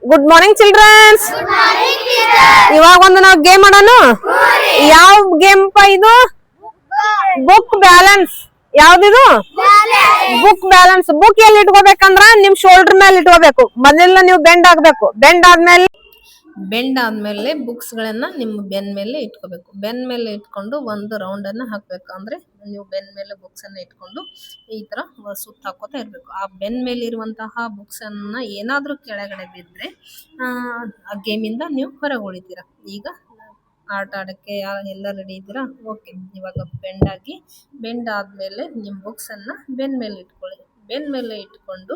Good morning children's. ಇವಾಗ ಒಂದು ನಾವು ಗೇಮ್ ಆಡೋಣ. ಯಾವ ಗೇಮ್ ಇದು? Book balance. ಯಾವ್ದಿದು? Book balance. ಬುಕ್ ಎಲ್ಲಿ ಇಟ್ಕೋಬೇಕಂದ್ರ ನಿಮ್ ಶೋಲ್ಡರ್ ಮೇಲೆ ಇಟ್ಕೋಬೇಕು. ಮೊದಲ ನೀವು ಬೆಂಡ್ ಆಗ್ಬೇಕು. ಬೆಂಡ್ ಆದ್ಮೇಲೆ ಬುಕ್ಸ್ ಗಳನ್ನ ನಿಮ್ಮ ಬೆನ್ ಮೇಲೆ ಇಟ್ಕೋಬೇಕು. ಬೆನ್ ಮೇಲೆ ಇಟ್ಕೊಂಡು ಒಂದು ರೌಂಡ್ ಅನ್ನ ಹಾಕ್ಬೇಕು. ಅಂದ್ರೆ ನೀವು ಬೆನ್ ಮೇಲೆ ಬುಕ್ಸ್ ಅನ್ನ ಇಟ್ಕೊಂಡು ಈ ತರ ಸುತ್ತ ಹಾಕೋತಾ ಇರ್ಬೇಕು. ಆ ಬೆನ್ ಮೇಲೆ ಇರುವಂತಹ ಬುಕ್ಸ್ ಅನ್ನ ಏನಾದ್ರೂ ಕೆಳಗಡೆ ಬಿದ್ರೆ ಆ ಗೇಮ್ ಇಂದ ನೀವು ಹೊರಗೆ ಉಳಿತೀರಾ. ಈಗ ಆಟ ಆಡಕ್ಕೆ ಎಲ್ಲ ರೆಡಿ ಇದ್ದೀರಾ? ಓಕೆ. ಇವಾಗ ಬೆಂಡ್ ಆದ್ಮೇಲೆ ನಿಮ್ ಬುಕ್ಸ್ ಅನ್ನ ಬೆನ್ ಮೇಲೆ ಇಟ್ಕೊಳ್ಳಿ. ಬೆನ್ ಮೇಲೆ ಇಟ್ಕೊಂಡು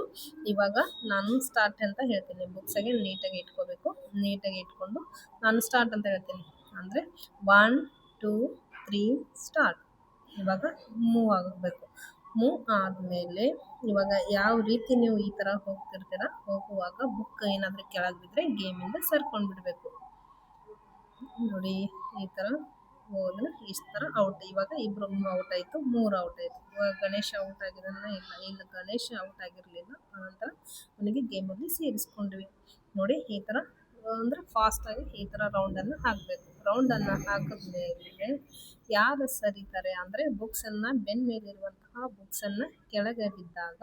ಇವಾಗ ನಾನು ಸ್ಟಾರ್ಟ್ ಅಂತ ಹೇಳ್ತೀನಿ. ಬುಕ್ಸ್ ಆಗಿ ನೀಟಾಗಿ ಇಟ್ಕೋಬೇಕು. ನೀಟಾಗಿ ಇಟ್ಕೊಂಡು ನಾನು ಸ್ಟಾರ್ಟ್ ಅಂತ ಹೇಳ್ತೀನಿ. ಅಂದ್ರೆ 1 2 3 ಸ್ಟಾರ್ಟ್. ಇವಾಗ ಮೂವ್ ಆಗಬೇಕು. ಮೂವ್ ಆದ್ಮೇಲೆ ಇವಾಗ ಯಾವ ರೀತಿ ನೀವು ಈ ತರ ಹೋಗ್ತಿರ್ತೀರಾ, ಹೋಗುವಾಗ ಬುಕ್ ಏನಾದ್ರೂ ಕೆಳಗ್ ಬಿದ್ರೆ ಗೇಮ್ ಇಂದ ಸರ್ಕೊಂಡ್ ಬಿಡ್ಬೇಕು. ನೋಡಿ ಈ ತರ ಹೋದ್ರೆ ಇಷ್ಟ ತರ ಔಟ್. ಇವಾಗ ಇಬ್ರು ಔಟ್ ಆಯ್ತು, 3 ಔಟ್ ಆಯ್ತು. ಇವಾಗ ಗಣೇಶ ಔಟ್ ಆಗಿದಾನ? ಇಲ್ಲ ಗಣೇಶ ಔಟ್ ಆಗಿರ್ಲಿಲ್ಲ. ಆನಂತರ ಅವನಿಗೆ ಗೇಮ್ ಅಲ್ಲಿ ಸೇರಿಸ್ಕೊಂಡ್ವಿ. ನೋಡಿ ಈ ತರ ಅಂದ್ರೆ ಫಾಸ್ಟ್ ಆಗಿ ಈ ತರ ರೌಂಡ್ ಅನ್ನ ಹಾಕ್ಬೇಕು. ರೌಂಡ್ ಅನ್ನ ಹಾಕಿದ್ಮೇಲೆ ಯಾರು ಸರಿತಾರೆ ಅಂದ್ರೆ ಬುಕ್ಸ್ ಅನ್ನ ಬೆನ್ ಮೇಲಿರುವಂತಹ ಬುಕ್ಸ್ ಅನ್ನ ಕೆಳಗೆ ಬಿದ್ದಾಗ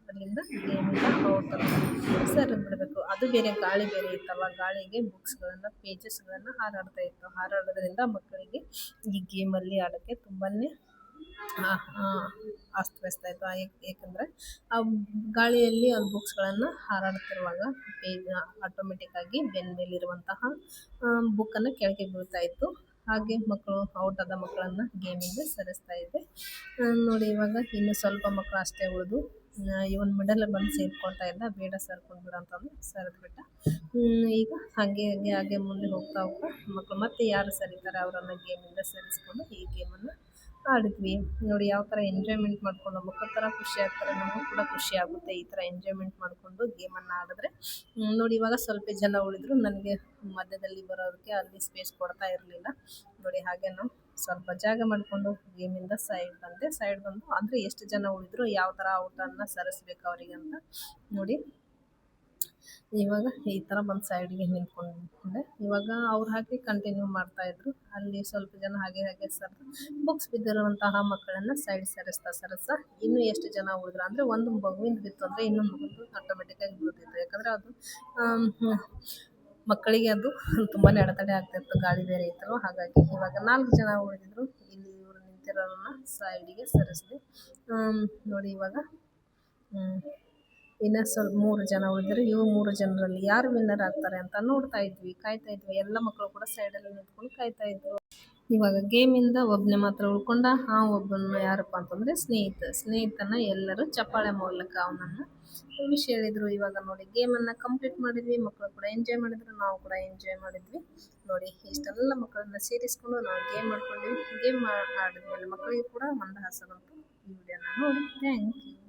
ಅಲ್ಲಿಂದ ಗೇಮ್ ಔಟ್ ಸರಿದ್ ಬಿಡ್ಬೇಕು. ಅದು ಬೇರೆ ಗಾಳಿ ಬೇರೆ ಇತ್ತಲ್ಲ, ಗಾಳಿಗೆ ಬುಕ್ಸ್ ಗಳನ್ನ ಪೇಜಸ್ ಗಳನ್ನ ಹಾರಾಡ್ತಾ ಇತ್ತು. ಹಾರಾಡೋದ್ರಿಂದ ಮಕ್ಕಳಿಗೆ ಈ ಗೇಮ್ ಅಲ್ಲಿ ಆಡಕ್ಕೆ ತುಂಬಾನೇ ಅಸ್ತವ್ಯಸ್ತ ಆಯ್ತು. ಏಕೆಂದ್ರೆ ಆ ಗಾಳಿಯಲ್ಲಿ ಆ ಬುಕ್ಸ್ ಗಳನ್ನ ಹಾರಾಡ್ತಿರುವಾಗ ಪೇಜ್ ಆಟೋಮೆಟಿಕ್ ಆಗಿ ಬೆನ್ ಮೇಲಿರುವಂತಹ ಬುಕ್ ಅನ್ನ ಕೆಳಗೆ ಬೀಳ್ತಾ ಇತ್ತು. ಹಾಗೆ ಮಕ್ಕಳು ಔಟ್ ಆದ ಮಕ್ಕಳನ್ನ ಗೇಮಿಂದ ಸರಿಸ್ತಾ ಇದೆ. ನೋಡಿ ಇವಾಗ ಇನ್ನು ಸ್ವಲ್ಪ ಮಕ್ಕಳು ಅಷ್ಟೇ ಉಳಿದು ಇವನ್ ಮಿಡಲ್ ಬಂದು ಸೇರ್ಕೊಳ್ತಾ ಇದ್ದ. ಬೇಡ ಸರ್ಕೊಂಡ್ ಬಿಡ ಅಂತಂದು ಸರಿದ್ ಬಿಟ್ಟ. ಈಗ ಹಾಗೆ ಮುಂದೆ ಹೋಗ್ತಾ ಮಕ್ಕಳು ಮತ್ತೆ ಯಾರು ಸರಿತಾರೆ ಅವರನ್ನ ಗೇಮಿಂದ ಸರಿಸ್ಕೊಂಡು ಈ ಗೇಮನ್ನ ಆಡಿದ್ವಿ. ನೋಡಿ ಯಾವ ತರ ಎಂಜಾಯ್ಮೆಂಟ್ ಮಾಡ್ಕೊಂಡು ಮಕ್ಕಳ ತರ ಖುಷಿ ಆಗ್ತಾರೆ. ನಮಗೂ ಕೂಡ ಖುಷಿ ಆಗುತ್ತೆ ಈ ತರ ಎಂಜಾಯ್ಮೆಂಟ್ ಮಾಡ್ಕೊಂಡು ಗೇಮನ್ನ ಆಡಿದ್ರೆ. ನೋಡಿ ಇವಾಗ ಸ್ವಲ್ಪ ಜನ ಉಳಿದ್ರು. ನನಗೆ ಮಧ್ಯದಲ್ಲಿ ಬರೋದಕ್ಕೆ ಅಲ್ಲಿ ಸ್ಪೇಸ್ ಕೊಡ್ತಾ ಇರಲಿಲ್ಲ. ನೋಡಿ ಹಾಗೆ ನಾವು ಸ್ವಲ್ಪ ಜಾಗ ಮಾಡ್ಕೊಂಡು ಗೇಮಿಂದ ಸೈಡ್ ಬಂದು ಅಂದ್ರೆ ಎಷ್ಟು ಜನ ಉಳಿದ್ರು ಯಾವ ತರ ಔಟನ್ನ ಸರಿಸ್ಬೇಕು ಅವರಿಗೆ ಅಂತ ನೋಡಿ. ಇವಾಗ ಈ ತರ ಬಂದು ಸೈಡ್ಗೆ ನಿಂತ್ಕೊಂಡೆ. ಇವಾಗ ಅವ್ರು ಹಾಗೆ ಕಂಟಿನ್ಯೂ ಮಾಡ್ತಾ ಇದ್ರು. ಅಲ್ಲಿ ಸ್ವಲ್ಪ ಜನ ಹಾಗೆ ಸರಿದು ಬುಕ್ಸ್ ಬಿದ್ದಿರುವಂತಹ ಮಕ್ಕಳನ್ನ ಸೈಡ್ ಸರಿಸ್ತಾ ಇನ್ನು ಎಷ್ಟು ಜನ ಉಳಿದ್ರು ಅಂದ್ರೆ ಒಂದು ಮಗುವಿಂದ ಬಿತ್ತು ಅಂದ್ರೆ ಇನ್ನೊಂದು ಮಗುವಿಂದು ಆಟೋಮೆಟಿಕ್ ಆಗಿ ಬೀಳ್ತಿತ್ತು. ಯಾಕಂದ್ರೆ ಅದು ಮಕ್ಕಳಿಗೆ ಅದು ತುಂಬಾನೇ ಅಡೆತಡೆ ಆಗ್ತಿತ್ತು. ಗಾಳಿ ಬೇರೆ ಇತ್ತಲ್ವ, ಹಾಗಾಗಿ ಇವಾಗ 4 ಜನ ಉಳಿದಿದ್ರು. ಇಲ್ಲಿ ಇವರು ನಿಂತಿರೋರನ್ನ ಸೈಡಿಗೆ ಸರಿಸಿದೆ. ನೋಡಿ ಇವಾಗ ಇನ್ನ ಸ್ವಲ್ಪ 3 ಜನ ಉಳಿದ್ರೆ. ಇವು 3 ಜನರಲ್ಲಿ ಯಾರು ವಿನ್ನರ್ ಆಗ್ತಾರೆ ಅಂತ ಕಾಯ್ತಾ ಇದ್ವಿ. ಎಲ್ಲ ಮಕ್ಕಳು ಕೂಡ ಸೈಡಲ್ಲಿ ನಿಂತ್ಕೊಂಡು ಕಾಯ್ತಾ ಇದ್ರು. ಇವಾಗ ಗೇಮಿಂದ ಒಬ್ಬನೇ ಮಾತ್ರ ಉಳ್ಕೊಂಡ. ಒಬ್ಬನ ಯಾರಪ್ಪ ಅಂತಂದ್ರೆ ಸ್ನೇಹಿತನ ಎಲ್ಲರೂ ಚಪ್ಪಾಳೆ ಮೂಲಕ ಅವನನ್ನ ವಿಷ್ ಹೇಳಿದ್ರು. ಇವಾಗ ನೋಡಿ ಗೇಮನ್ನ ಕಂಪ್ಲೀಟ್ ಮಾಡಿದ್ವಿ. ಮಕ್ಕಳು ಕೂಡ ಎಂಜಾಯ್ ಮಾಡಿದ್ರು, ನಾವು ಕೂಡ ಎಂಜಾಯ್ ಮಾಡಿದ್ವಿ. ನೋಡಿ ಇಷ್ಟೆಲ್ಲ ಮಕ್ಕಳನ್ನ ಸೇರಿಸ್ಕೊಂಡು ನಾವು ಗೇಮ್ ಮಾಡ್ಕೊಂಡ್ವಿ. ಗೇಮ್ ಆಡಿದ್ಮೇಲೆ ಮಕ್ಕಳಿಗೆ ಕೂಡ ಮಂದಹಾಸ ಬಂತು. ಈ ವಿಡಿಯೋನ ನೋಡಿ ಥ್ಯಾಂಕ್ ಯು.